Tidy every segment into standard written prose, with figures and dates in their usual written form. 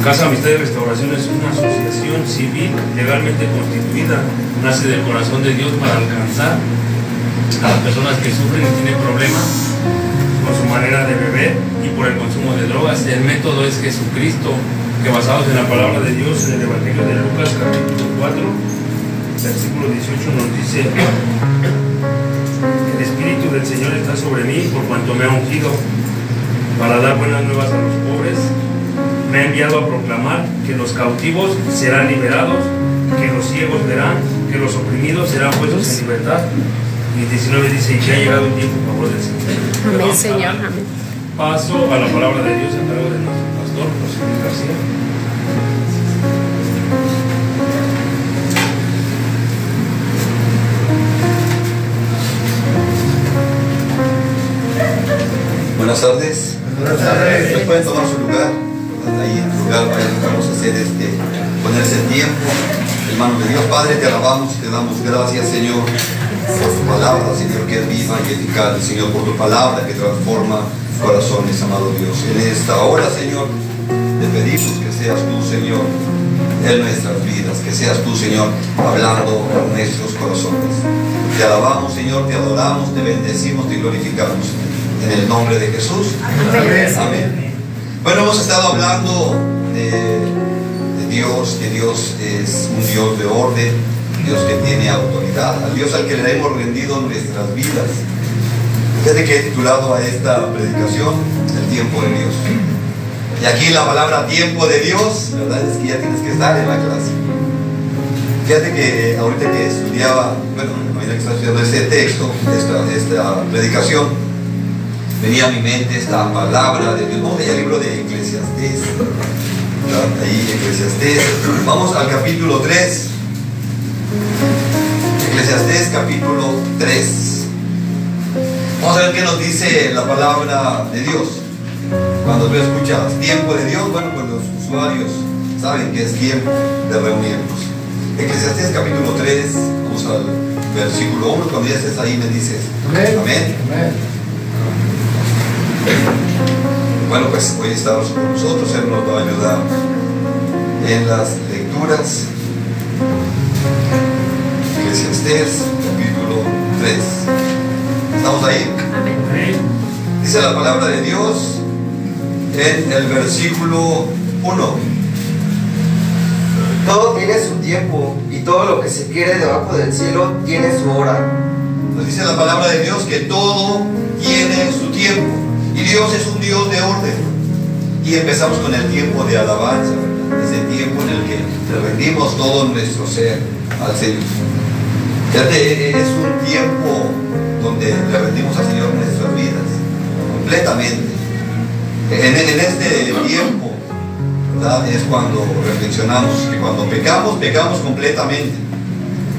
Casa Amistad y Restauración es una asociación civil legalmente constituida. Nace del corazón de Dios para alcanzar a las personas que sufren y tienen problemas con su manera de beber y por el consumo de drogas. El método es Jesucristo, que basados en la palabra de Dios, en el Evangelio de Lucas capítulo 4, versículo 18 nos dice: el Espíritu del Señor está sobre mí por cuanto me ha ungido para dar buenas nuevas a los pobres. Me ha enviado a proclamar que los cautivos serán liberados, que los ciegos verán, que los oprimidos serán puestos en libertad. Y 19 dice: y que ha llegado el tiempo a favor del Señor. Amén, Señor. Amén. Paso a la palabra de Dios a cargo de nuestro pastor José Luis García. Buenas tardes. Buenas tardes. ¿Ustedes pueden tomar su lugar? Ahí en su lugar vamos a hacer ponerse el tiempo. Hermano de Dios, Padre, te alabamos, te damos gracias, Señor, por tu palabra, Señor, que es viva y eficaz, Señor, por tu palabra que transforma corazones, amado Dios. En esta hora, Señor, te pedimos que seas tú, Señor, en nuestras vidas, que seas tú, Señor, hablando a nuestros corazones. Te alabamos, Señor, te adoramos, te bendecimos, te glorificamos. En el nombre de Jesús. Amén. Amén. Bueno, hemos estado hablando de Dios, que Dios es un Dios de orden, Dios que tiene autoridad, al Dios al que le hemos rendido nuestras vidas. Fíjate que he titulado a esta predicación El tiempo de Dios. Y aquí la palabra tiempo de Dios, la verdad es que ya tienes que estar en la clase. Fíjate que ahorita que estudiaba, bueno, a medida que estaba estudiando este texto, esta predicación, venía a mi mente esta palabra de Dios. Vamos allá al libro de Eclesiastés. Ahí, Eclesiastés. Vamos al capítulo 3. Eclesiastés, capítulo 3. Vamos a ver qué nos dice la palabra de Dios. Cuando tú escuchas tiempo de Dios, bueno, pues los usuarios saben que es tiempo de reunirnos. Eclesiastés, capítulo 3. Vamos al versículo 1. Cuando ya estés ahí me dices amén. Amén. Bueno, pues hoy estamos con nosotros, Él nos va a ayudar en las lecturas. Eclesiastés, capítulo 3. ¿Estamos ahí? Amén. Dice la palabra de Dios en el versículo 1. Todo tiene su tiempo y todo lo que se quiere debajo del cielo tiene su hora. Nos dice la palabra de Dios que todo tiene su tiempo. Y Dios es un Dios de orden. Y empezamos con el tiempo de alabanza, ¿verdad? Ese tiempo en el que le rendimos todo nuestro ser al Señor. Fíjate, es un tiempo donde le rendimos al Señor nuestras vidas completamente. En este tiempo, ¿verdad? Es cuando reflexionamos que cuando pecamos, pecamos completamente.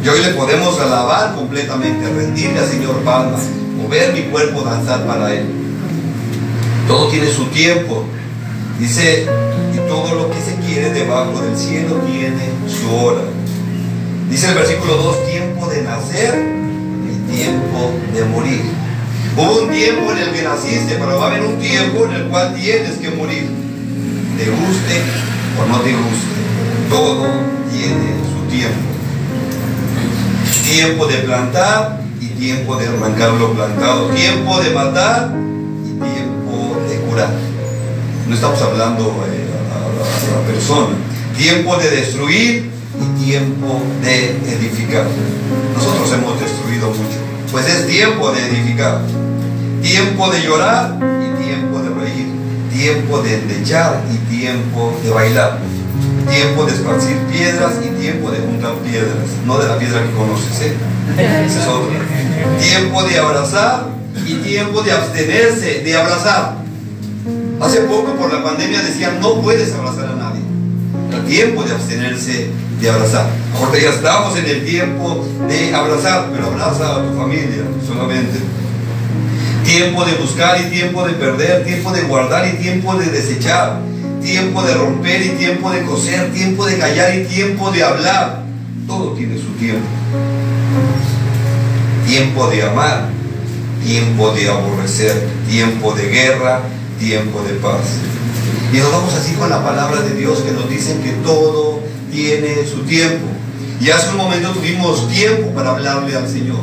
Y hoy le podemos alabar completamente, rendirle al Señor palmas, mover mi cuerpo, danzar para Él. Todo tiene su tiempo. Dice, y todo lo que se quiere debajo del cielo tiene su hora. Dice el versículo 2, tiempo de nacer y tiempo de morir. Hubo un tiempo en el que naciste, pero va a haber un tiempo en el cual tienes que morir. Te guste o no te guste, todo tiene su tiempo. Tiempo de plantar y tiempo de arrancar lo plantado. Tiempo de matar y tiempo de curar. No estamos hablando a la persona. Tiempo de destruir y tiempo de edificar. Nosotros hemos destruido mucho, pues es tiempo de edificar. Tiempo de llorar y tiempo de reír. Tiempo de endechar y tiempo de bailar. Tiempo de esparcir piedras y tiempo de juntar piedras. No de la piedra que conoces, esa es otra. Tiempo de abrazar y tiempo de abstenerse de abrazar. Hace poco por la pandemia decían no puedes abrazar a nadie. Era tiempo de abstenerse de abrazar. Ahora ya estamos en el tiempo de abrazar, pero abraza a tu familia solamente. Tiempo de buscar y tiempo de perder, tiempo de guardar y tiempo de desechar, tiempo de romper y tiempo de coser, tiempo de callar y tiempo de hablar. Todo tiene su tiempo. Tiempo de amar, tiempo de aborrecer, tiempo de guerra, tiempo de paz. Y nos vamos así con la palabra de Dios que nos dice que todo tiene su tiempo. Y hace un momento tuvimos tiempo para hablarle al Señor,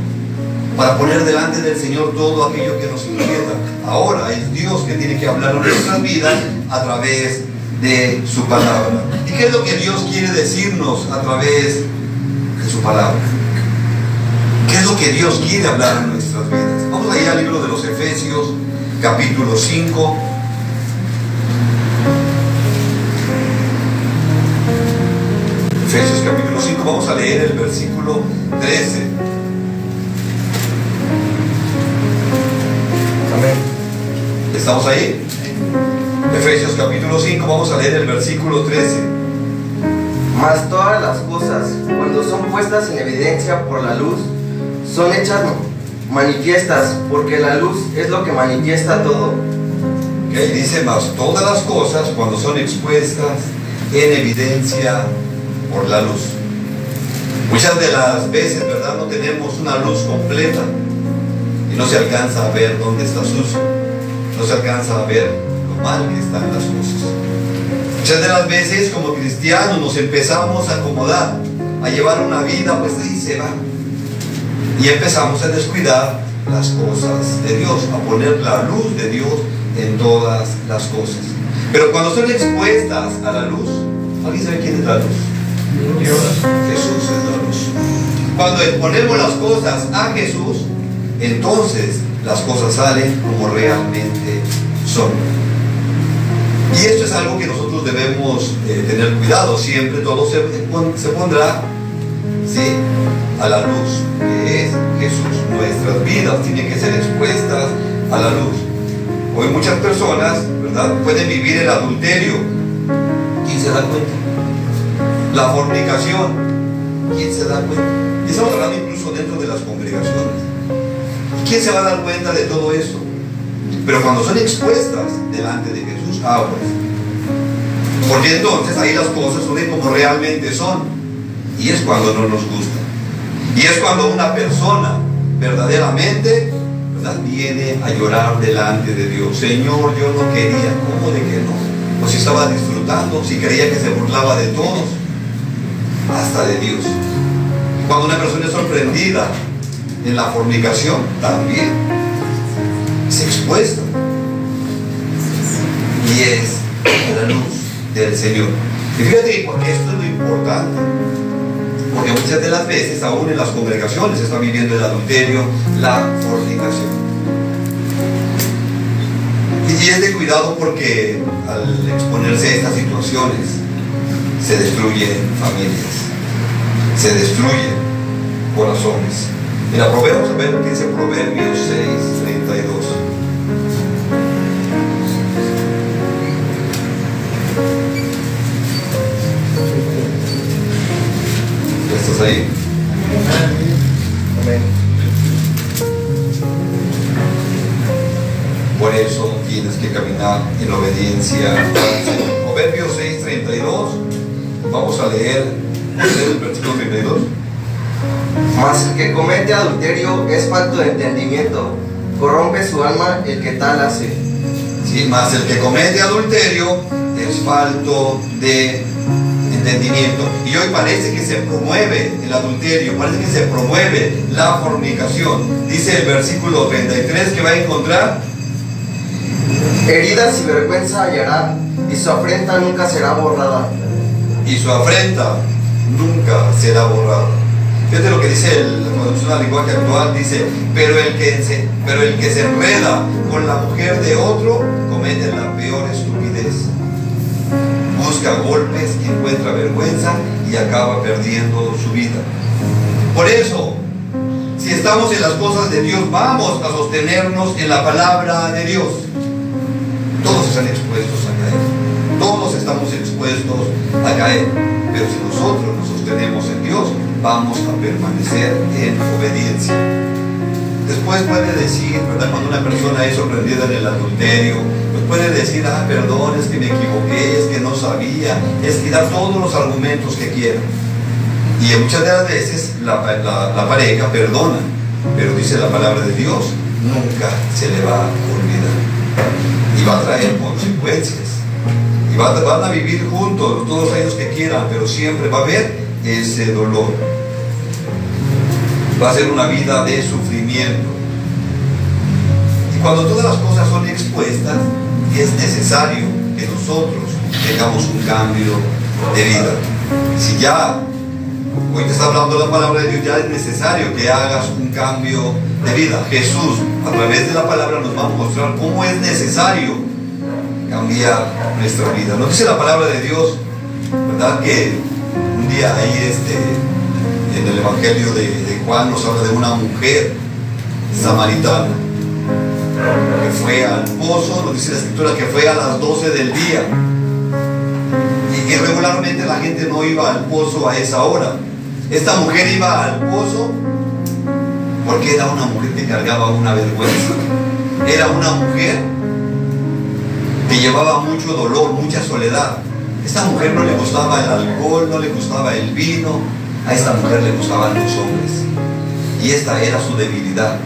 para poner delante del Señor todo aquello que nos inquieta. Ahora es Dios que tiene que hablar en nuestras vidas a través de su palabra. ¿Y qué es lo que Dios quiere decirnos a través de su palabra? ¿Qué es lo que Dios quiere hablar en nuestras vidas? Vamos allá al libro de los Efesios, capítulo 5. Efesios capítulo 5, vamos a leer el versículo 13. Amén. ¿Estamos ahí? Efesios capítulo 5, vamos a leer el versículo 13. Mas todas las cosas, cuando son puestas en evidencia por la luz, son hechas manifiestas, porque la luz es lo que manifiesta todo. Que ahí dice, más todas las cosas cuando son expuestas en evidencia por la luz. Muchas de las veces, ¿verdad?, no tenemos una luz completa y no se alcanza a ver dónde está sucio, no se alcanza a ver lo mal que están las cosas. Muchas de las veces como cristianos nos empezamos a acomodar, a llevar una vida, pues ahí se va, y empezamos a descuidar las cosas de Dios, a poner la luz de Dios en todas las cosas. Pero cuando son expuestas a la luz, ¿alguien sabe quién es la luz? Dios. Jesús es la luz. Cuando exponemos las cosas a Jesús, entonces las cosas salen como realmente son. Y esto es algo que nosotros debemos tener cuidado. Siempre todo se pondrá, ¿sí?, a la luz, que es Jesús. Nuestras vidas tienen que ser expuestas a la luz. Hoy muchas personas, ¿verdad?, pueden vivir el adulterio. ¿Quién se da cuenta? La fornicación. ¿Quién se da cuenta? Y estamos hablando incluso dentro de las congregaciones. ¿Quién se va a dar cuenta de todo esto? Pero cuando son expuestas delante de Jesús, pues, porque entonces ahí las cosas son como realmente son. Y es cuando no nos gusta. Y es cuando una persona verdaderamente, ¿verdad?, viene a llorar delante de Dios. Señor, yo no quería. ¿Cómo de que no? Pues si estaba disfrutando, si creía que se burlaba de todos, hasta de Dios. Cuando una persona es sorprendida en la fornicación, también es expuesta. Y es la luz del Señor. Y fíjate, porque esto es lo importante. Porque muchas de las veces, aún en las congregaciones, se está viviendo el adulterio, la fornicación. Y es de cuidado porque al exponerse a estas situaciones, se destruyen familias, se destruyen corazones. Mira, vamos a ver lo que dice Proverbios 6:32. ¿Estás ahí? Amén. Por eso tienes que caminar en obediencia al Señor. Proverbios 6:32. Vamos a leer el versículo 32. Mas el que comete adulterio es falto de entendimiento, corrompe su alma el que tal hace. Sí, mas el que comete adulterio es falto de entendimiento. Y hoy parece que se promueve el adulterio, parece que se promueve la fornicación. Dice el versículo 33 que va a encontrar: heridas y vergüenza hallará, y su afrenta nunca será borrada. Y su afrenta nunca será borrada. Fíjate lo que dice la traducción al lenguaje actual, dice: pero el que se enreda con la mujer de otro comete la peor estupidez. Busca golpes, encuentra vergüenza y acaba perdiendo su vida. Por eso, si estamos en las cosas de Dios, vamos a sostenernos en la palabra de Dios. Todos están expuestos a caer, todos estamos expuestos a caer, pero si nosotros nos sostenemos en Dios, vamos a permanecer en obediencia. Después puede decir, ¿verdad?, cuando una persona es sorprendida en el adulterio, pues puede decir: ah, perdón, es que me equivoqué, es que no sabía, es que da todos los argumentos que quiera. Y muchas de las veces la pareja perdona, pero dice la palabra de Dios, nunca se le va a olvidar y va a traer consecuencias. van a vivir juntos todos los años que quieran, pero siempre va a haber ese dolor. Va a ser una vida de sufrimiento. Y cuando todas las cosas son expuestas, es necesario que nosotros tengamos un cambio de vida. Si ya hoy te está hablando la palabra de Dios, ya es necesario que hagas un cambio de vida. Jesús, a través de la palabra, nos va a mostrar cómo es necesario cambiar nuestra vida. Nos dice la palabra de Dios, ¿verdad? Que un día ahí en el Evangelio de Juan nos habla de una mujer samaritana que fue al pozo. Nos dice la escritura que fue a las 12 del día. Y regularmente la gente no iba al pozo a esa hora. Esta mujer iba al pozo porque era una mujer que cargaba una vergüenza. Era una mujer que llevaba mucho dolor, mucha soledad. A esta mujer no le gustaba el alcohol, no le gustaba el vino. A esta mujer le gustaban los hombres. Y esta era su debilidad,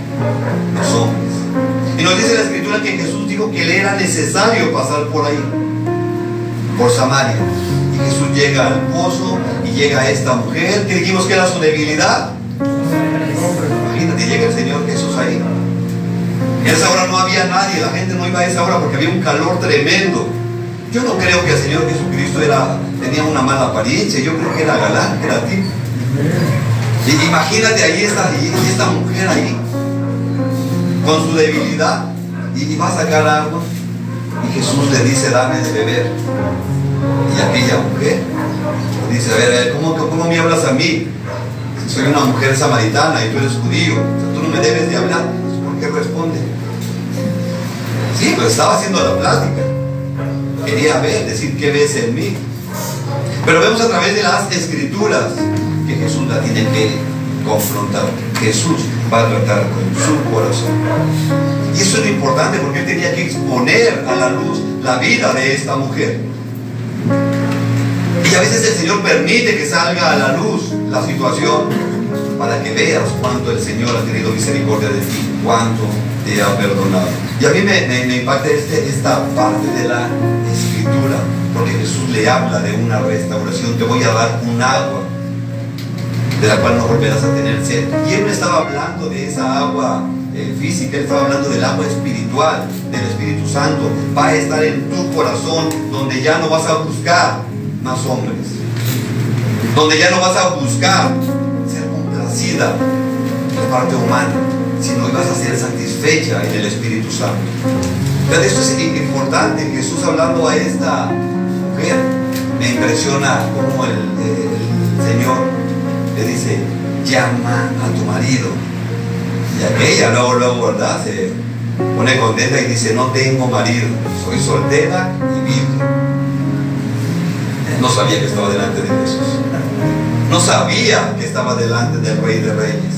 los hombres. Y nos dice la escritura que Jesús dijo que le era necesario pasar por ahí, por Samaria. Y Jesús llega al pozo y llega a esta mujer que dijimos que era su debilidad. Imagínate, llega el Señor Jesús ahí. En esa hora no había nadie, la gente no iba a esa hora porque había un calor tremendo. Yo no creo que el Señor Jesucristo tenía una mala apariencia, yo creo que era galán, que era tipo. Y imagínate ahí esta mujer ahí, con su debilidad, y va a sacar agua, y Jesús le dice, dame de beber. Y aquella mujer le dice, a ver, ¿cómo me hablas a mí? Soy una mujer samaritana y tú eres judío, o sea, tú no me debes de hablar. ¿Por qué responde? Sí, pero estaba haciendo la plática. Quería decir qué ves en mí. Pero vemos a través de las escrituras que Jesús la tiene que confrontar. Jesús va a tratar con su corazón. Y eso es importante porque él tenía que exponer a la luz la vida de esta mujer. Y a veces el Señor permite que salga a la luz la situación para que veas cuánto el Señor ha tenido misericordia de ti, cuánto te ha perdonado. Y a mí me impacta esta parte de la escritura, porque Jesús le habla de una restauración. Te voy a dar un agua de la cual no volverás a tener sed. Y él no estaba hablando de esa agua física, él estaba hablando del agua espiritual, del Espíritu Santo. Va a estar en tu corazón, donde ya no vas a buscar más hombres, donde ya no vas a buscar ser complacida de parte humana, sino que vas a ser satisfecha en el Espíritu Santo. Pero esto es importante. Jesús, hablando a esta mujer, me impresiona cómo el Señor le dice, llama a tu marido. Y aquella luego, ¿verdad?, se pone contenta y dice, no tengo marido, soy soltera y virgen. No sabía que estaba delante de Jesús. No sabía que estaba delante del Rey de Reyes.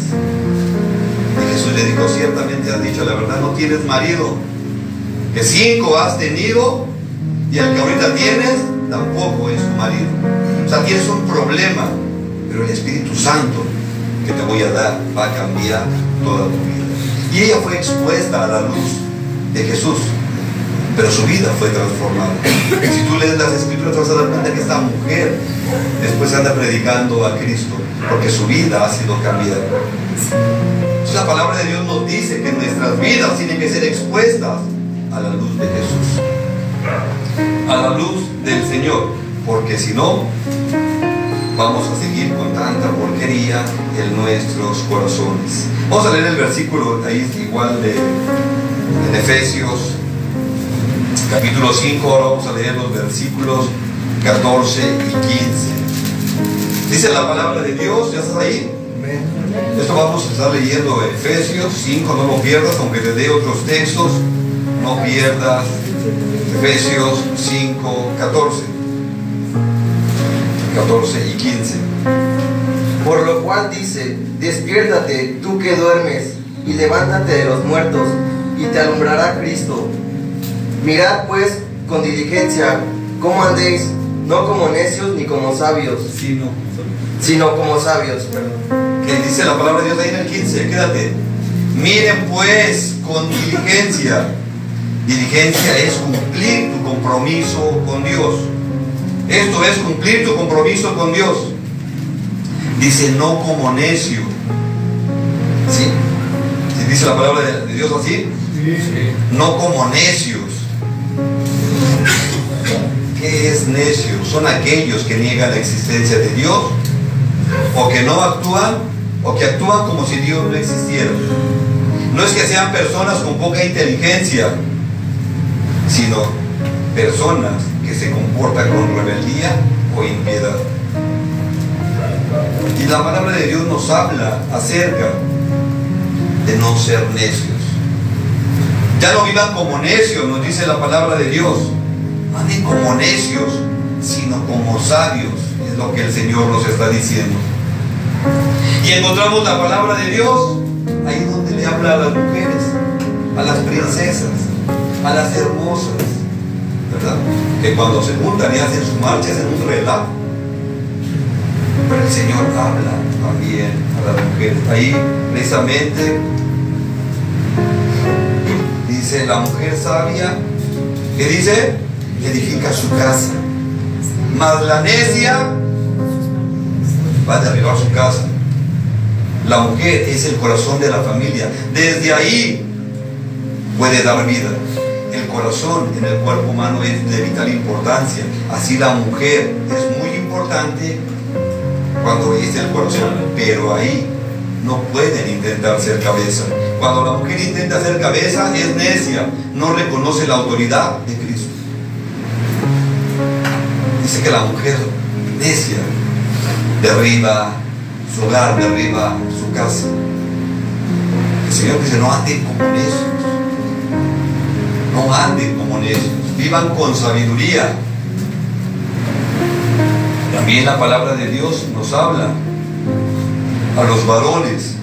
Y Jesús le dijo, ciertamente has dicho la verdad, no tienes marido. Que 5 has tenido y el que ahorita tienes tampoco es tu marido. O sea, tienes un problema, pero el Espíritu Santo que te voy a dar va a cambiar toda tu vida. Y ella fue expuesta a la luz de Jesús, pero su vida fue transformada. Si tú lees las escrituras te vas a dar cuenta que esta mujer después anda predicando a Cristo, porque su vida ha sido cambiada. Entonces la palabra de Dios nos dice que nuestras vidas tienen que ser expuestas a la luz de Jesús, a la luz del Señor, porque si no, vamos a seguir con tanta porquería en nuestros corazones. Vamos a leer el versículo ahí igual en Efesios capítulo 5, ahora vamos a leer los versículos 14 y 15. Dice la palabra de Dios, ¿ya estás ahí? Esto vamos a estar leyendo Efesios 5, no lo pierdas, aunque te dé otros textos, no pierdas Efesios 5, 14 y 15. Por lo cual dice, despiértate tú que duermes, y levántate de los muertos, y te alumbrará Cristo. Mirad pues con diligencia cómo andéis, no como necios ni como sabios, sino como sabios. Que dice la palabra de Dios ahí en el 15, quédate. Miren pues con diligencia Diligencia es cumplir tu compromiso con Dios. Esto es cumplir tu compromiso con Dios. Dice, no como necio. ¿Sí? ¿Sí dice la palabra de Dios así? Sí. No como necios. ¿Qué es necio? Son aquellos que niegan la existencia de Dios, o que no actúan, o que actúan como si Dios no existiera. No es que sean personas con poca inteligencia, sino personas que se comportan con rebeldía o impiedad. Y la palabra de Dios nos habla acerca de no ser necios. Ya no vivan como necios, nos dice la palabra de Dios. No anden como necios, sino como sabios, es lo que el Señor nos está diciendo. Y encontramos la palabra de Dios ahí donde le habla a las mujeres, a las princesas, a las hermosas, ¿verdad? Que cuando se juntan y hacen su marcha hacen un relajo. Pero el Señor habla también a las mujeres. Ahí precisamente dice, la mujer sabia, ¿qué dice? Edifica su casa, mas la necia va a derribar su casa. La mujer es el corazón de la familia. Desde ahí puede dar vida. El corazón en el cuerpo humano es de vital importancia. Así la mujer es muy importante cuando es el corazón, pero ahí no pueden intentar ser cabeza. Cuando la mujer intenta ser cabeza es necia, no reconoce la autoridad de Cristo. Dice que la mujer necia derriba su hogar, derriba su casa. El Señor dice, no anden como necios. No anden como necios. Vivan con sabiduría. También la palabra de Dios nos habla a los varones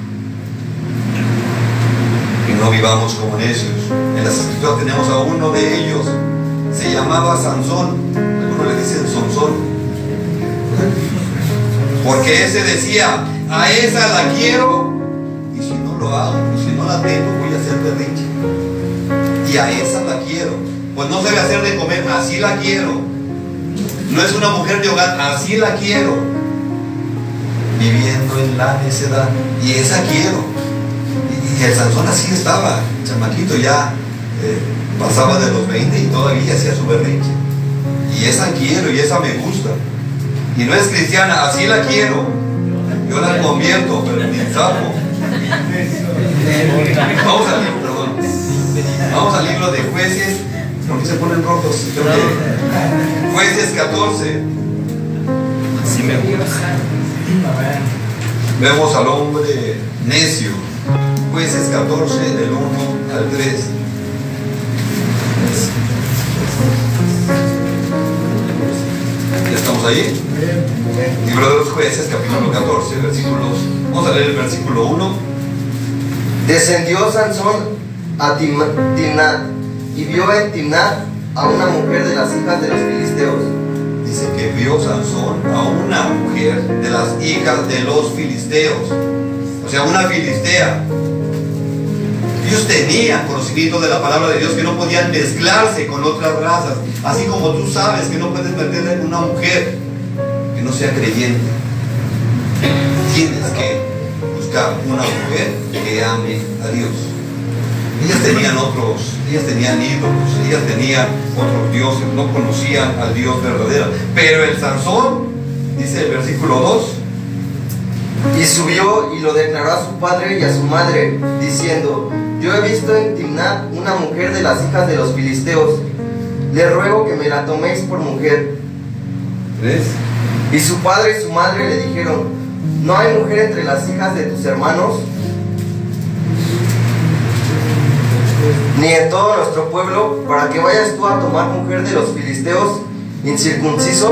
que no vivamos como necios. En las escrituras tenemos a uno de ellos, se llamaba Sansón. Algunos le dicen Sonsón, porque ese decía, a esa la quiero, y si no lo hago, y si no la tengo, voy a hacer berrinche. Y a esa la quiero, pues no sabe hacer de comer, así la quiero. No es una mujer de hogar, así la quiero. Viviendo en la necedad, y esa quiero. Y el Sansón así estaba, chamaquito, ya pasaba de los 20 y todavía hacía su berrinche. Y esa quiero, y esa me gusta. Y no es cristiana, así la quiero. Yo la convierto, pero ni sapo. Vamos al libro de Jueces. ¿Por qué se ponen rojos? Jueces 14. Así me gusta. Vemos al hombre necio. Jueces 14, del 1 al 3. ¿Ya estamos ahí? Libro de los Jueces, capítulo 14, versículos. Vamos a leer el versículo 1. Descendió Sansón a Timnat y vio en Timnat a una mujer de las hijas de los filisteos. Dice que vio Sansón a una mujer de las hijas de los filisteos. O sea, una filistea. Ellos tenían conocimiento de la palabra de Dios, que no podían mezclarse con otras razas. Así como tú sabes que no puedes meterle con una mujer que no sea creyente. Tienes que buscar una mujer que ame a Dios. Ellas tenían ídolos, ellas tenían otros dioses, no conocían al Dios verdadero. Pero el Sansón, dice el versículo 2, y subió y lo declaró a su padre y a su madre, diciendo: yo he visto en Timnat una mujer de las hijas de los filisteos, le ruego que me la toméis por mujer. ¿ves? Y su padre y su madre le dijeron: ¿no hay mujer entre las hijas de tus hermanos? Ni en todo nuestro pueblo, para que vayas tú a tomar mujer de los filisteos incircuncisos.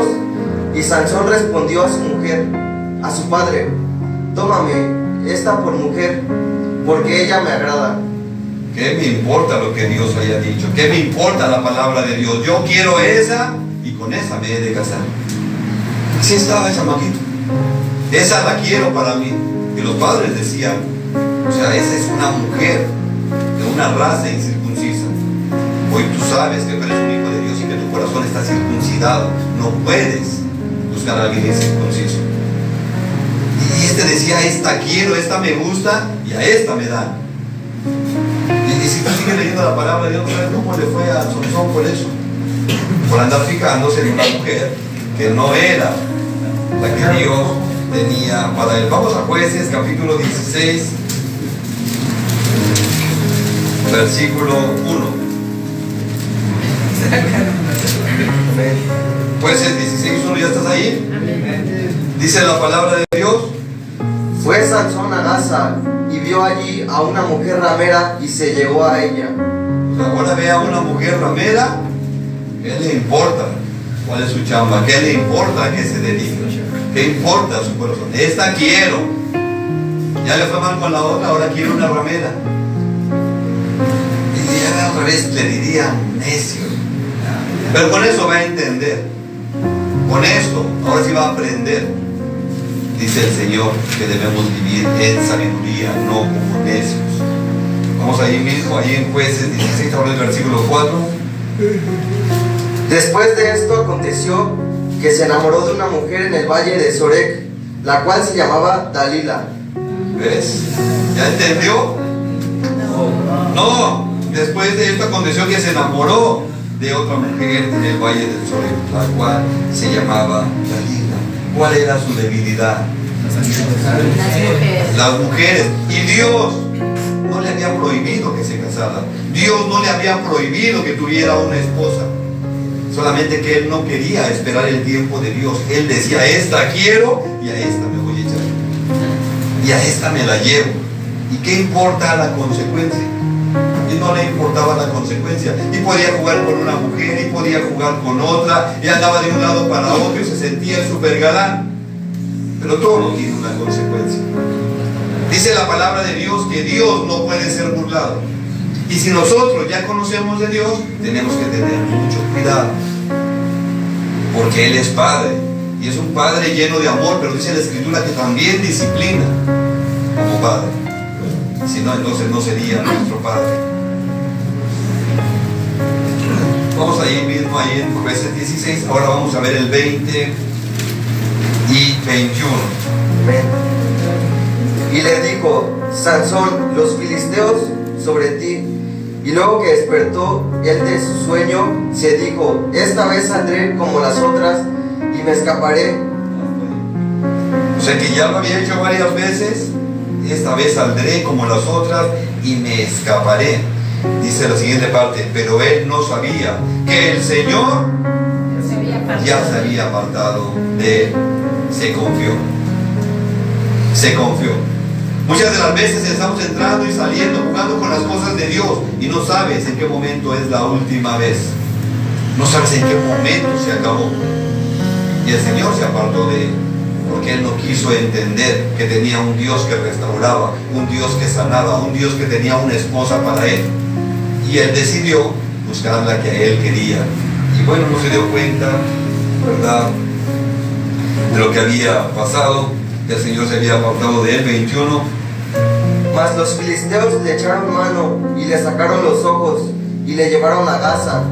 Y Sansón respondió a su mujer, a su padre: tómame esta por mujer, porque ella me agrada. ¿Qué me importa lo que Dios haya dicho? ¿Qué me importa la palabra de Dios? Yo quiero esa y con esa me he de casar. Así estaba esa chamaquito. Esa la quiero para mí. Y los padres decían, o sea, esa es una mujer de una raza incircuncisa. Hoy tú sabes que tú eres un hijo de Dios y que tu corazón está circuncidado. No puedes buscar a alguien incircunciso. Y este decía, esta quiero, esta me gusta y a esta me dan. Y si tú sigues leyendo la palabra de Dios, ¿sabes cómo le fue a Sansón por eso? Por andar fijándose en una mujer que no era la que Dios tenía para él. Vamos a Jueces capítulo 16, versículo 1. Jueces 16, 1, ¿ya estás ahí? Dice la palabra de Dios. Fue Sansón a Gaza y vio allí a una mujer ramera y se llegó a ella. Ahora ve a una mujer ramera, ¿qué le importa? ¿Cuál es su chamba? ¿Qué le importa a qué se dedica? ¿Qué importa a su corazón? Esta quiero. Ya le fue mal con la otra, ahora quiero una ramera. Y ya al revés le diría necio. Pero con eso va a entender. Con esto, ahora sí va a aprender. Dice el Señor que debemos vivir en sabiduría, no como necios. Vamos ahí mismo, ahí en Jueces 16, ahora el versículo 4. Después de esto aconteció que se enamoró de una mujer en el valle de Sorek, la cual se llamaba Dalila. ¿Ves? ¿Ya entendió? No, después de esto aconteció que se enamoró de otra mujer en el valle del Sorek, la cual se llamaba Dalila. ¿Cuál era su debilidad? Las mujeres. Y Dios no le había prohibido que se casara. Dios no le había prohibido que tuviera una esposa. Solamente que él no quería esperar el tiempo de Dios. Él decía, a esta quiero y a esta me voy a echar. Y a esta me la llevo. ¿Y qué importa la consecuencia? Y no le importaba la consecuencia. Y podía jugar con una mujer, y podía jugar con otra, y andaba de un lado para otro y se sentía el super galán. Pero todo tiene una consecuencia. Dice la palabra de Dios que Dios no puede ser burlado. Y si nosotros ya conocemos de Dios, tenemos que tener mucho cuidado. Porque Él es Padre. Y es un Padre lleno de amor, pero dice la Escritura que también disciplina como Padre. Si no, entonces no sería nuestro Padre. Vamos ahí mismo, ahí en Jueces 16. Ahora vamos a ver el 20 y 21. Y le dijo, Sansón, los filisteos sobre ti. Y luego que despertó él de su sueño, se dijo, esta vez saldré como las otras y me escaparé. O sea que ya lo había hecho varias veces. Esta vez saldré como las otras y me escaparé. Dice la siguiente parte, pero él no sabía que el Señor ya se había apartado de él. Se confió. Se confió. Muchas de las veces estamos entrando y saliendo, jugando con las cosas de Dios y no sabes en qué momento es la última vez. No sabes en qué momento se acabó. Y el Señor se apartó de él. Porque él no quiso entender que tenía un Dios que restauraba, un Dios que sanaba, un Dios que tenía una esposa para él. Y él decidió buscar la que a él quería. Y bueno, no se dio cuenta, ¿verdad?, de lo que había pasado, que el Señor se había apartado de él. 21. Mas los filisteos le echaron mano y le sacaron los ojos y le llevaron a Gaza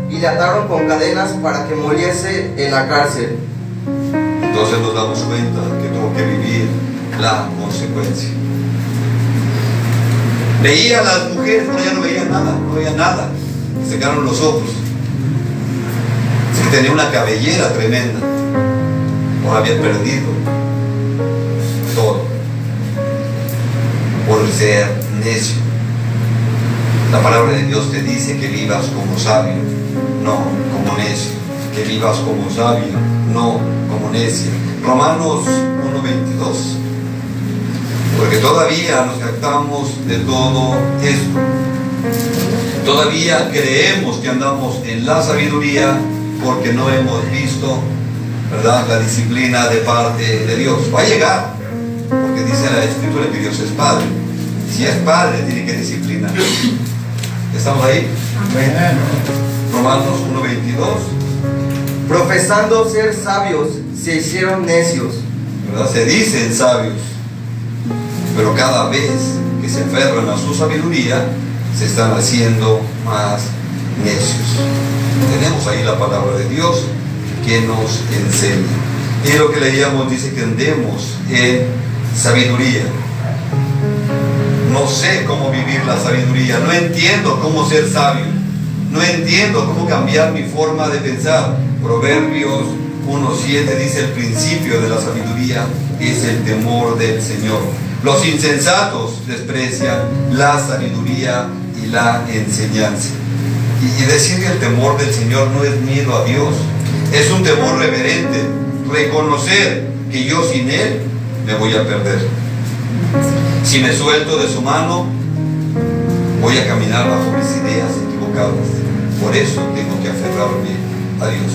y le ataron con cadenas para que muriese en la cárcel. Entonces nos damos cuenta que tuvo que vivir la consecuencia. Veía a las mujeres, pero ya no veía nada, no veía nada. Se secaron los ojos. Sí, tenía una cabellera tremenda. O había perdido todo por ser necio. La palabra de Dios te dice que vivas como sabio, no como necio. Que vivas como sabio, no como necio. Romanos 1:22. Porque todavía nos jactamos de todo esto. Todavía creemos que andamos en la sabiduría porque no hemos visto, ¿verdad?, la disciplina de parte de Dios. Va a llegar, porque dice la Escritura que Dios es Padre. Si es Padre, tiene que disciplinar. ¿Estamos ahí? Amén. Romanos 1:22. Profesando ser sabios, se hicieron necios. ¿Verdad? Se dicen sabios, pero cada vez que se aferran a su sabiduría, se están haciendo más necios. Tenemos ahí la palabra de Dios que nos enseña. Y lo que leíamos dice que andemos en sabiduría. No sé cómo vivir la sabiduría, no entiendo cómo ser sabio, no entiendo cómo cambiar mi forma de pensar. Proverbios 1:7 dice: el principio de la sabiduría es el temor del Señor. Los insensatos desprecian la sabiduría y la enseñanza. Y decir que el temor del Señor no es miedo a Dios, es un temor reverente, reconocer que yo sin Él me voy a perder. Si me suelto de su mano, voy a caminar bajo mis ideas equivocadas. Por eso tengo que aferrarme a Dios.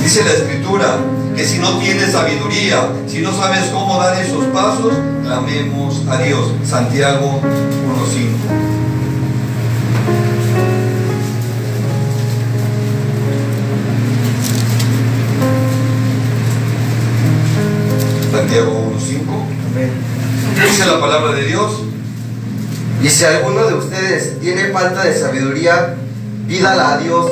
Dice la Escritura que si no tienes sabiduría, si no sabes cómo dar esos pasos, clamemos a Dios. Santiago 1:5. Santiago 1:5. Dice la palabra de Dios: y si alguno de ustedes tiene falta de sabiduría, pídala a Dios,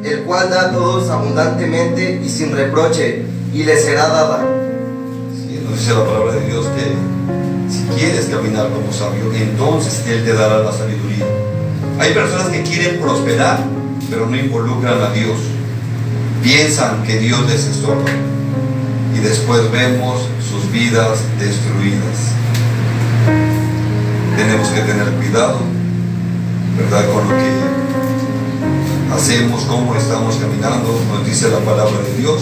el cual da a todos abundantemente y sin reproche, y le será dada. Sí, nos dice la palabra de Dios que si quieres caminar como sabio, entonces Él te dará la sabiduría. Hay personas que quieren prosperar, pero no involucran a Dios. Piensan que Dios les estorba, y después vemos sus vidas destruidas. Tenemos que tener cuidado, ¿verdad?, con lo que hacemos, cómo estamos caminando. Nos dice la palabra de Dios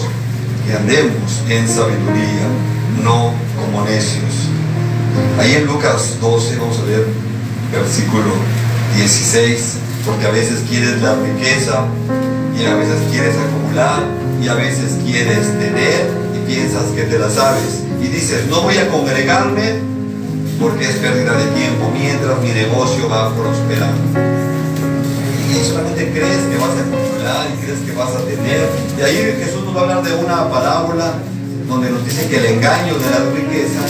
que andemos en sabiduría, no como necios. Ahí en Lucas 12, vamos a ver versículo 16, porque a veces quieres la riqueza, y a veces quieres acumular, y a veces quieres tener, y piensas que te la sabes, y dices: no voy a congregarme porque es pérdida de tiempo mientras mi negocio va a prosperar. Y solamente crees que vas a acumular y crees que vas a tener. Y ahí Jesús nos va a hablar de una parábola donde nos dice que el engaño de las riquezas,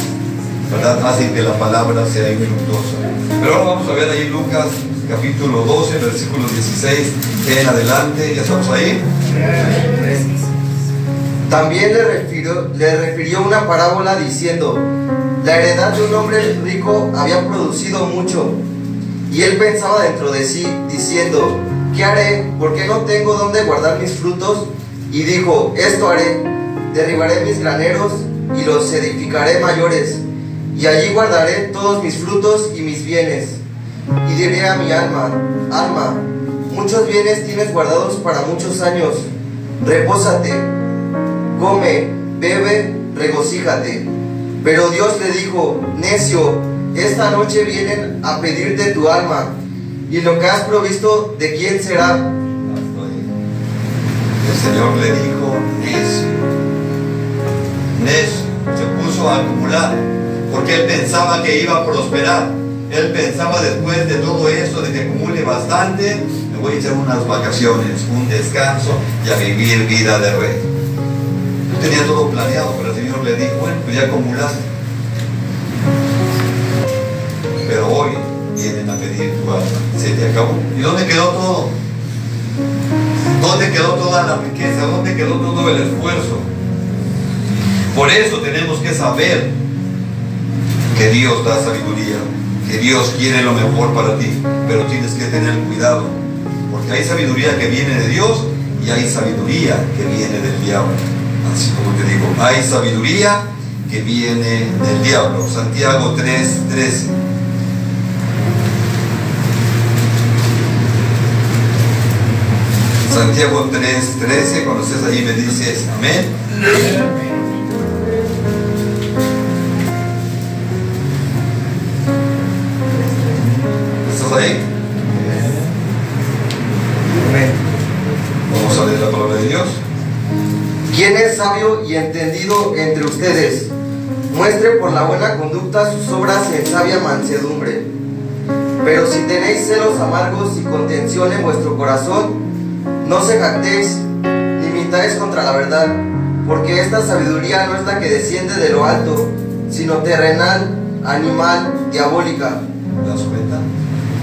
¿verdad?, hace que la palabra sea infructuosa. Pero ahora vamos a ver ahí Lucas capítulo 12, versículo 16 en adelante. ¿Ya estamos ahí? También le refirió una parábola diciendo: la heredad de un hombre rico había producido mucho, y él pensaba dentro de sí, diciendo: ¿qué haré? Porque no tengo dónde guardar mis frutos. Y dijo: esto haré, derribaré mis graneros y los edificaré mayores, y allí guardaré todos mis frutos y mis bienes. Y diré a mi alma: alma, muchos bienes tienes guardados para muchos años, repósate, come, bebe, regocíjate. Pero Dios le dijo: necio, esta noche vienen a pedirte tu alma, y lo que has provisto, ¿de quién será? El Señor le dijo: necio. Necio, se puso a acumular, porque él pensaba que iba a prosperar. Él pensaba, después de todo eso, de que acumule bastante, me voy a echar unas vacaciones, un descanso y a vivir vida de rey. Tenía todo planeado, pero el Señor le dijo: bueno, pues ya acumulaste, pero hoy vienen a pedir tu alma. Se te acabó. ¿Y dónde quedó todo? ¿Dónde quedó toda la riqueza? ¿Dónde quedó todo el esfuerzo? Por eso tenemos que saber que Dios da sabiduría, que Dios quiere lo mejor para ti, pero tienes que tener cuidado, porque hay sabiduría que viene de Dios y hay sabiduría que viene del diablo. Así como te digo, hay sabiduría que viene del diablo. Santiago 3:13. Santiago 3:13, cuando estés ahí me dices amén. ¿Estás ahí? Amén. Vamos a leer la palabra de Dios. ¿Quién es sabio y entendido entre ustedes? Muestre por la buena conducta sus obras en sabia mansedumbre. Pero si tenéis celos amargos y contención en vuestro corazón, no se jactéis ni mintáis contra la verdad, porque esta sabiduría no es la que desciende de lo alto, sino terrenal, animal, diabólica. ¿Te das cuenta?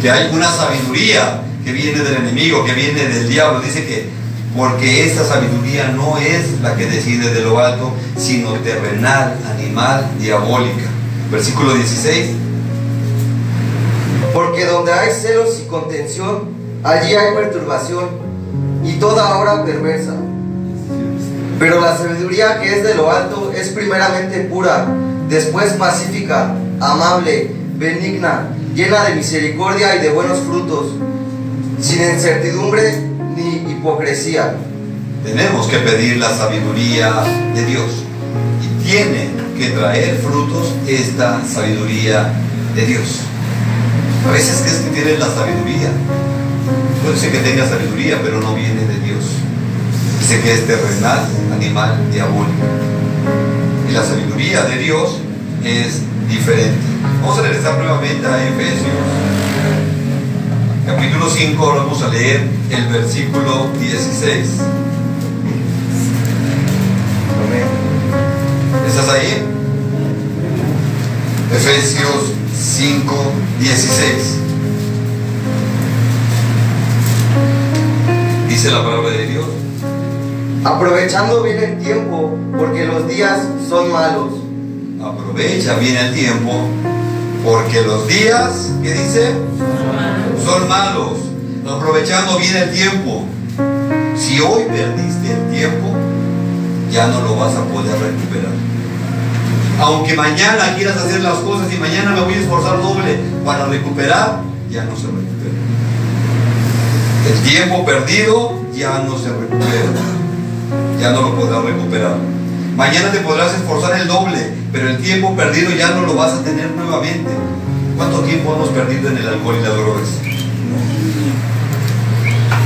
Que hay una sabiduría que viene del enemigo, que viene del diablo. Dice que porque esta sabiduría no es la que decide de lo alto, sino terrenal, animal, diabólica. Versículo 16. Porque donde hay celos y contención, allí hay perturbación y toda obra perversa. Pero la sabiduría que es de lo alto es primeramente pura, después pacífica, amable, benigna, llena de misericordia y de buenos frutos, sin incertidumbre ni hipocresía. Tenemos que pedir la sabiduría de Dios y tiene que traer frutos esta sabiduría de Dios. A veces crees que tienes la sabiduría, puede ser que tengas sabiduría, pero no viene de Dios. Dice que es terrenal, animal, diabólico. Y la sabiduría de Dios es diferente. Vamos a regresar nuevamente a Efesios capítulo 5, ahora vamos a leer el versículo 16. ¿Estás ahí? Efesios 5, 16. Dice la palabra de Dios: Aprovechando bien el tiempo, porque los días son malos. Aprovecha bien el tiempo, porque los días, ¿qué dice? Son malos. Aprovechando bien el tiempo. Si hoy perdiste el tiempo, ya no lo vas a poder recuperar. Aunque mañana quieras hacer las cosas y mañana me voy a esforzar doble para recuperar, ya no se recupera. El tiempo perdido ya no se recupera. Ya no lo podrás recuperar. Mañana te podrás esforzar el doble, pero el tiempo perdido ya no lo vas a tener nuevamente. ¿Cuánto tiempo hemos perdido en el alcohol y las drogas?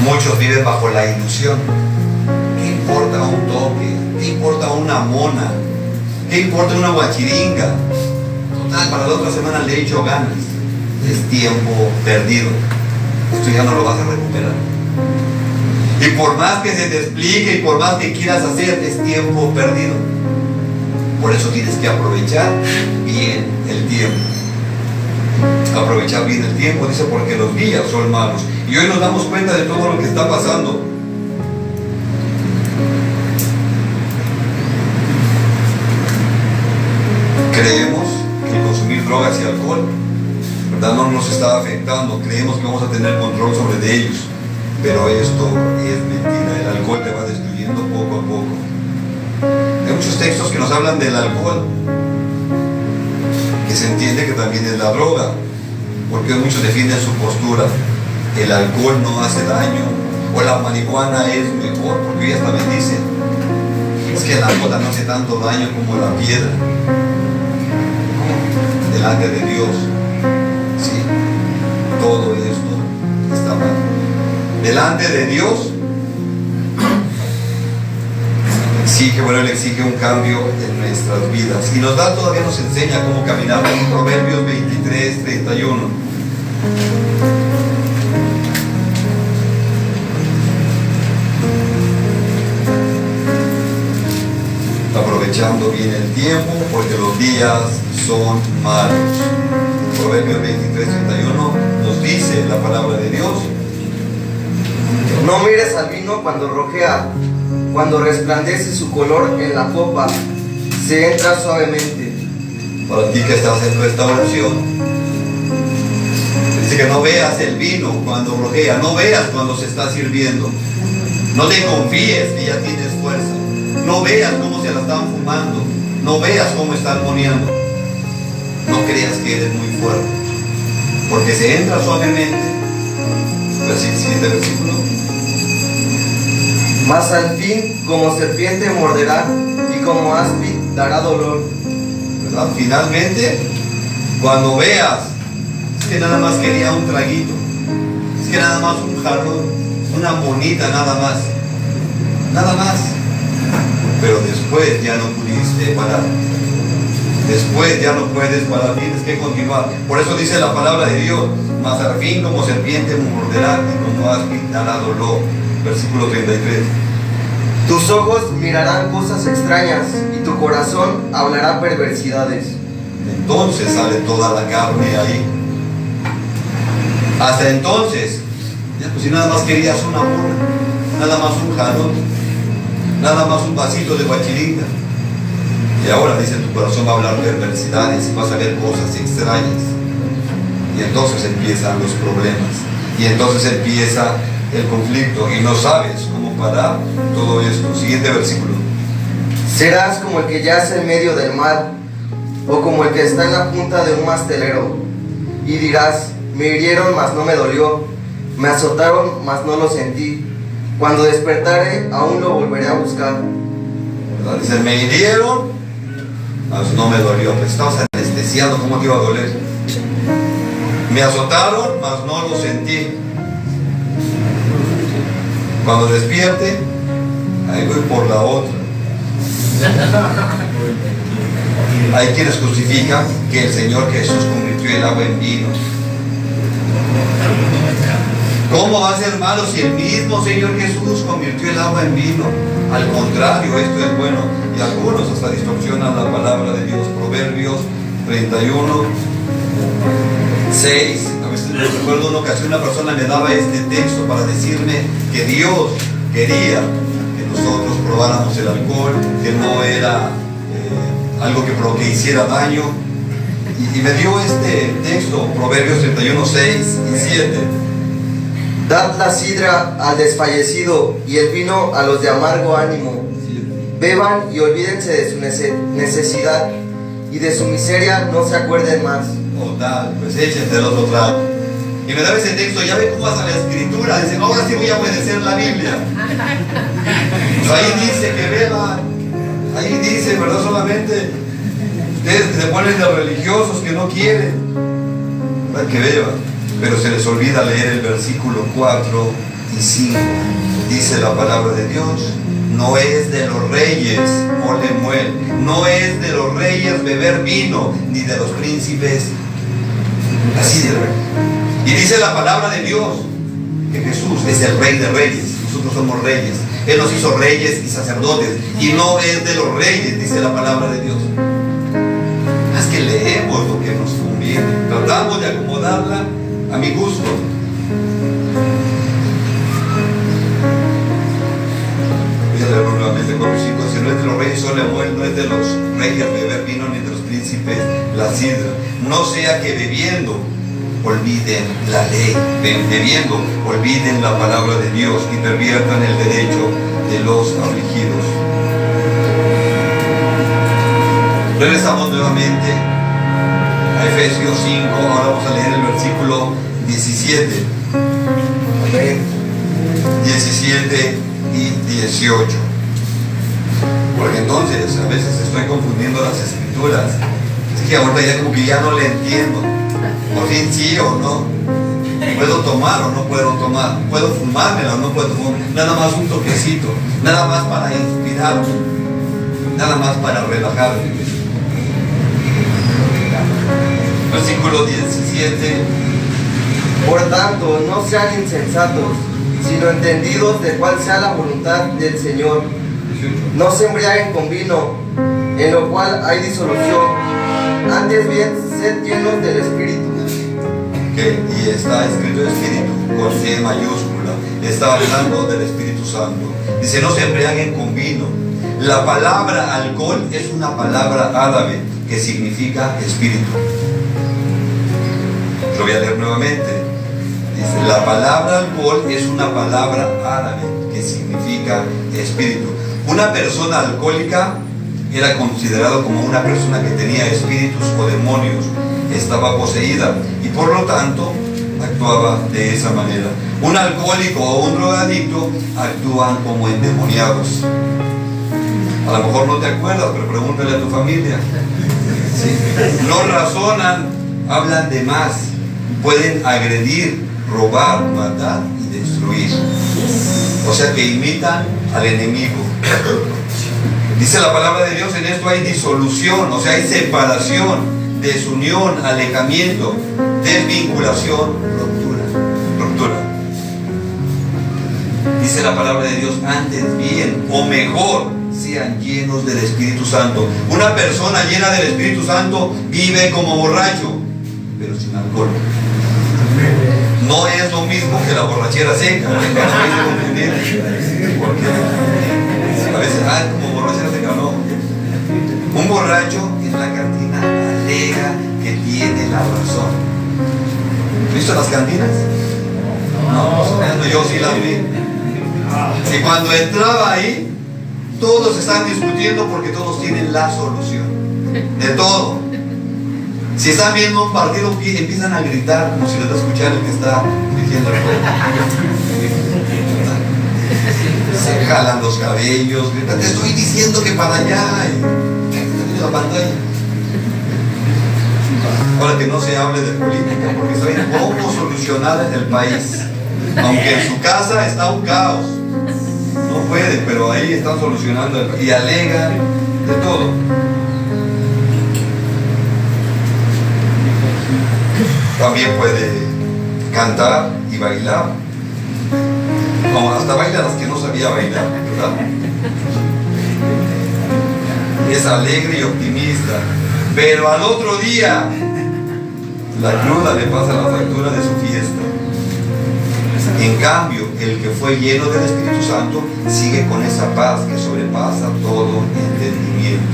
Muchos viven bajo la ilusión. ¿Qué importa un toque? ¿Qué importa una mona? ¿Qué importa una guachiringa? Total, para la otra semana le he hecho ganas. Es tiempo perdido. Esto ya no lo vas a recuperar. Y por más que se te explique y por más que quieras hacer, es tiempo perdido. Por eso tienes que aprovechar bien el tiempo. Aprovechar bien el tiempo, dice, porque los días son malos. Y hoy nos damos cuenta de todo lo que está pasando. Creemos que el consumir drogas y alcohol, ¿verdad?, no nos está afectando. Creemos que vamos a tener control sobre de ellos. Pero esto es mentira. El alcohol te va destruyendo poco a poco. Hay muchos textos que nos hablan del alcohol, que se entiende que también es la droga, porque muchos defienden su postura. El alcohol no hace daño, o la marihuana es mejor, porque ellas también dicen, es que la gota no hace tanto daño como la piedra. Delante de Dios, sí, todo esto está mal. Delante de Dios Él exige un cambio en nuestras vidas. Y todavía nos enseña cómo caminar en Proverbios 23, 31. Aprovechando bien el tiempo, porque los días son malos. Proverbios 23, 31 nos dice la palabra de Dios: no mires al vino cuando rojea, cuando resplandece su color en la copa, se entra suavemente. Para ti que estás en restauración, dice que no veas el vino cuando rojea, no veas cuando se está sirviendo, no te confíes que ya tienes fuerza, no veas cómo se la están fumando, no veas cómo están moneando, no creas que eres muy fuerte, porque se entra suavemente. Siguiente versículo. Mas al fin, como serpiente morderá, y como áspid dará dolor. ¿Verdad? Finalmente, cuando veas, es que nada más quería un traguito, es que nada más un jarrón, una monita, nada más, pero después ya no pudiste parar. Después ya no puedes parar, tienes que continuar. Por eso dice la palabra de Dios: mas al fin como serpiente morderá y como áspid dará dolor. Versículo 33. Tus ojos mirarán cosas extrañas y tu corazón hablará perversidades. Entonces sale toda la carne ahí. Hasta entonces Ya, pues si nada más querías una burra, nada más un jalón, nada más un vasito de guachiringa. Y ahora dice tu corazón va a hablar perversidades y vas a ver cosas extrañas. Y entonces empiezan los problemas. Y entonces empieza el conflicto. Y no sabes cómo parar todo esto. Siguiente versículo. Serás como el que yace en medio del mar, o como el que está en la punta de un mastelero. Y dirás, me hirieron, mas no me dolió. Me azotaron, mas no lo sentí. Cuando despertare, aún lo volveré a buscar. ¿Verdad? Dice, me hirieron, mas no me dolió. Pues estabas anestesiado, ¿cómo te iba a doler? Me azotaron, mas no lo sentí. Cuando despierte, ahí voy por la otra. Hay quienes justifican que el Señor Jesús convirtió el agua en vino. ¿Cómo va a ser malo si el mismo Señor Jesús convirtió el agua en vino? Al contrario, esto es bueno. Y algunos hasta distorsionan la palabra de Dios. Proverbios 31, 6. A veces me recuerdo una ocasión, una persona me daba este texto para decirme que Dios quería que nosotros probáramos el alcohol, que no era algo que hiciera daño. Y me dio este texto, Proverbios 31, 6 y 7. Dad la sidra al desfallecido y el vino a los de amargo ánimo. Beban y olvídense de su necesidad, y de su miseria no se acuerden más. Total, pues échense del otro lado. Y me daba ese texto, ya ve cómo hasta la escritura, dice, ahora sí voy a obedecer la Biblia. Pues ahí dice que beban, ahí dice, ¿verdad? Solamente ustedes que se ponen de religiosos que no quieren, ¿verdad? Que beban. Pero se les olvida leer el versículo 4 y 5. Dice la palabra de Dios, no es de los reyes, Olemuel, no es de los reyes beber vino, ni de los príncipes la sidra. Y dice la palabra de Dios que Jesús es el rey de reyes, nosotros somos reyes. Él nos hizo reyes y sacerdotes, y no es de los reyes, dice la palabra de Dios. Es que leemos lo que nos conviene, tratamos de acomodarla a mi gusto. Voy a leerlo nuevamente con mis hijos. Si no es de los reyes Olemuel, no es de los reyes beber vino, ni de los príncipes la sidra. No sea que bebiendo olviden la ley, bebiendo olviden la palabra de Dios y perviertan el derecho de los afligidos. Regresamos nuevamente a Efesios 5, ahora vamos a leer el versículo 17. Amén. 17 y 18. Porque entonces a veces estoy confundiendo las escrituras. Es que ahorita ya como que ya no le entiendo. Por fin sí o no. ¿Puedo tomar o no puedo tomar? ¿Puedo fumármela o no puedo fumar? Nada más un toquecito. Nada más para inspirarme. Nada más para relajarme. Versículo 17. Por tanto, no sean insensatos, sino entendidos de cuál sea la voluntad del Señor. No se embriaguen con vino, en lo cual hay disolución. Antes bien, sed llenos del Espíritu. Y está escrito Espíritu con E mayúscula. Está hablando del Espíritu Santo. Dice, no se embriaguen con vino. La palabra alcohol es una palabra árabe que significa espíritu. Lo voy a leer nuevamente. Dice, la palabra alcohol es una palabra árabe que significa espíritu. Una persona alcohólica era considerado como una persona que tenía espíritus o demonios, estaba poseída y por lo tanto actuaba de esa manera. Un alcohólico o un drogadicto actúan como endemoniados. A lo mejor no te acuerdas, pero pregúntale a tu familia. ¿Sí? No razonan, hablan de más, pueden agredir, robar, matar y destruir. O sea que imitan al enemigo. Dice la palabra de Dios, en esto hay disolución, o sea, hay separación, desunión, alejamiento, desvinculación, ruptura. Dice la palabra de Dios, antes bien o mejor sean llenos del Espíritu Santo. Una persona llena del Espíritu Santo vive como borracho, pero sin alcohol. No es lo mismo que la borrachera seca. No se confundir. Porque a veces, como borrachera seca, no. Un borracho es la cantina alega que tiene la razón. ¿Visto las cantinas? No, yo sí las vi. Y cuando entraba ahí, todos están discutiendo porque todos tienen la solución de todo. Si están viendo un partido, empiezan a gritar como si les escuchara el que está diciendo el juego. Se jalan los cabellos, gritan, te estoy diciendo que para allá. Y la pantalla. Ahora que no se hable de política, porque saben cómo solucionar el país. Aunque en su casa está un caos. No puede, pero ahí están solucionando y alegan de todo. También puede cantar y bailar. No, hasta baila las que no sabía bailar, ¿verdad? Es alegre y optimista. Pero al otro día, la cruda le pasa la factura de su fiesta. En cambio, el que fue lleno del Espíritu Santo sigue con esa paz que sobrepasa todo entendimiento.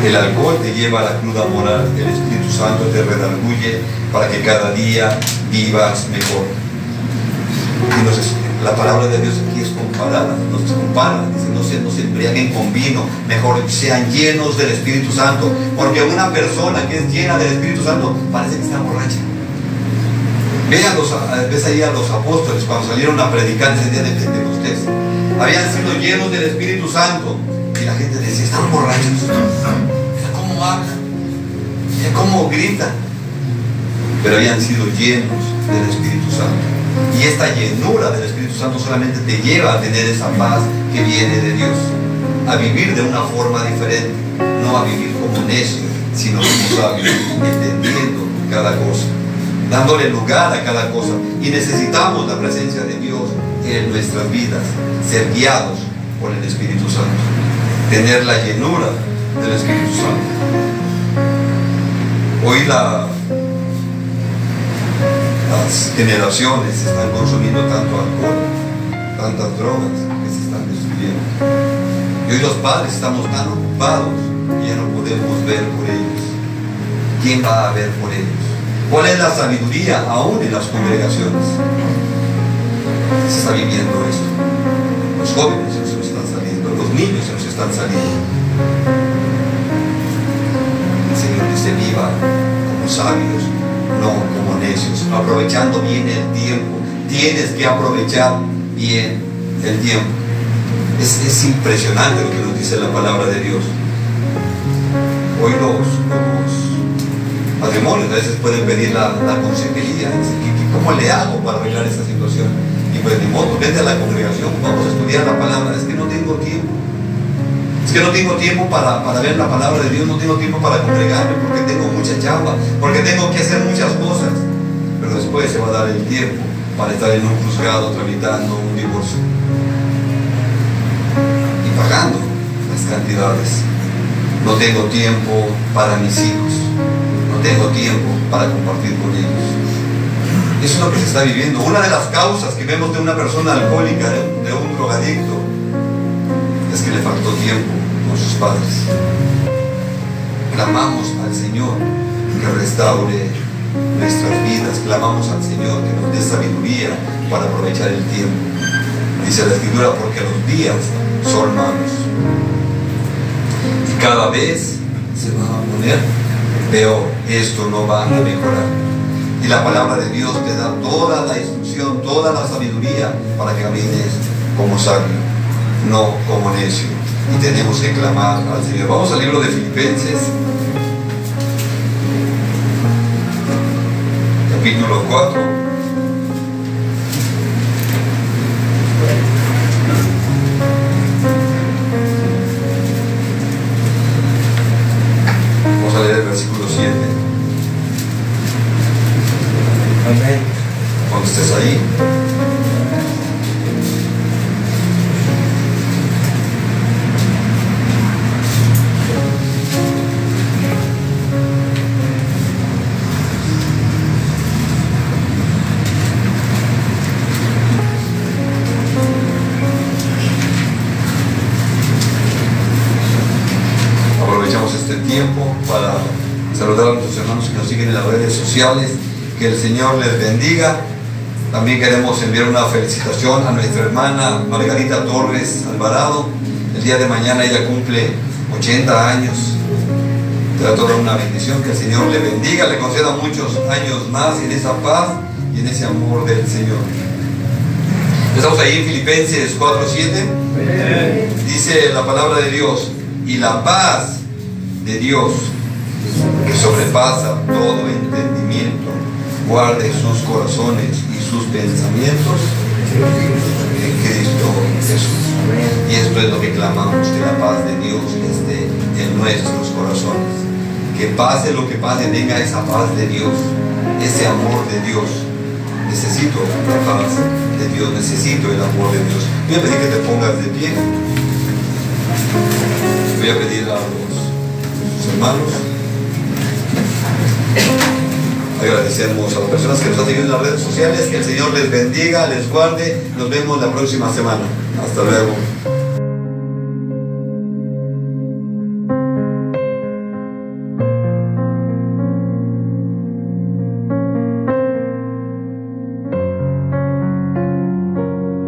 El alcohol te lleva a la cruda moral, el Espíritu Santo te redarguye para que cada día vivas mejor. Entonces, la palabra de Dios aquí es comparada, nos compara, dice, no se embriaguen con vino, mejor sean llenos del Espíritu Santo, porque una persona que es llena del Espíritu Santo parece que está borracha. Ves ahí a los apóstoles cuando salieron a predicar ese día de Pentecostés. Habían sido llenos del Espíritu Santo y la gente decía, están borrachos. Mira cómo hablan, mira cómo gritan. Pero habían sido llenos del Espíritu Santo. Y esta llenura del Espíritu Santo solamente te lleva a tener esa paz que viene de Dios, a vivir de una forma diferente, no a vivir como necio, sino como sabio, entendiendo cada cosa, dándole lugar a cada cosa. Y necesitamos la presencia de Dios en nuestras vidas, ser guiados por el Espíritu Santo, tener la llenura del Espíritu Santo. Hoy las generaciones están consumiendo tanto alcohol, tantas drogas que se están destruyendo. Y hoy los padres estamos tan ocupados que ya no podemos ver por ellos. ¿Quién va a ver por ellos? ¿Cuál es la sabiduría aún en las congregaciones? Se está viviendo esto. Los jóvenes se nos están saliendo, los niños se nos están saliendo. El Señor dice, viva como sabios, no como necios, aprovechando bien el tiempo. Tienes que aprovechar bien el tiempo. Es impresionante lo que nos dice la palabra de Dios. Hoy los matrimonios a veces pueden pedir la consejería. ¿Cómo le hago para arreglar esta situación? Y pues ni modo, vete a la congregación, vamos a estudiar la palabra. Es que no tengo tiempo. Es que no tengo tiempo para ver la palabra de Dios, no tengo tiempo para congregarme porque tengo mucha chamba, porque tengo que hacer muchas cosas. Pero después se va a dar el tiempo para estar en un juzgado tramitando un divorcio y pagando las cantidades. No tengo tiempo para mis hijos, no tengo tiempo para compartir con ellos. Eso es lo que se está viviendo. Una de las causas que vemos de una persona alcohólica, de un drogadicto, es que le faltó tiempo con sus padres. Clamamos al Señor que restaure nuestras vidas, clamamos al Señor que nos dé sabiduría para aprovechar el tiempo. Dice la Escritura, porque los días son malos y cada vez se va a poner peor. Esto no va a mejorar. Y la palabra de Dios te da toda la instrucción, toda la sabiduría para que camines como sabio, no como necio. Y tenemos que clamar al Señor. Vamos al libro de Filipenses, capítulo 4. Vamos a leer el versículo 7. Amén. Cuando estés ahí. tiempo para saludar a nuestros hermanos que nos siguen en las redes sociales. Que el Señor les bendiga. También queremos enviar una felicitación a nuestra hermana Margarita Torres Alvarado. El día de mañana ella cumple 80 años. Será toda una bendición. Que el Señor le bendiga, le conceda muchos años más en esa paz y en ese amor del Señor. Estamos ahí en Filipenses 4:7. Dice la palabra de Dios: y la paz de Dios, que sobrepasa todo entendimiento, guarde sus corazones y sus pensamientos en Cristo Jesús. Y esto es lo que clamamos, que la paz de Dios esté en nuestros corazones. Que pase lo que pase, tenga esa paz de Dios, ese amor de Dios. Necesito la paz de Dios, necesito el amor de Dios. Voy a pedir que te pongas de pie. Voy a pedir a los hermanos. Agradecemos a las personas que nos han seguido en las redes sociales. Que el Señor les bendiga, les guarde. Nos vemos la próxima semana. Hasta luego.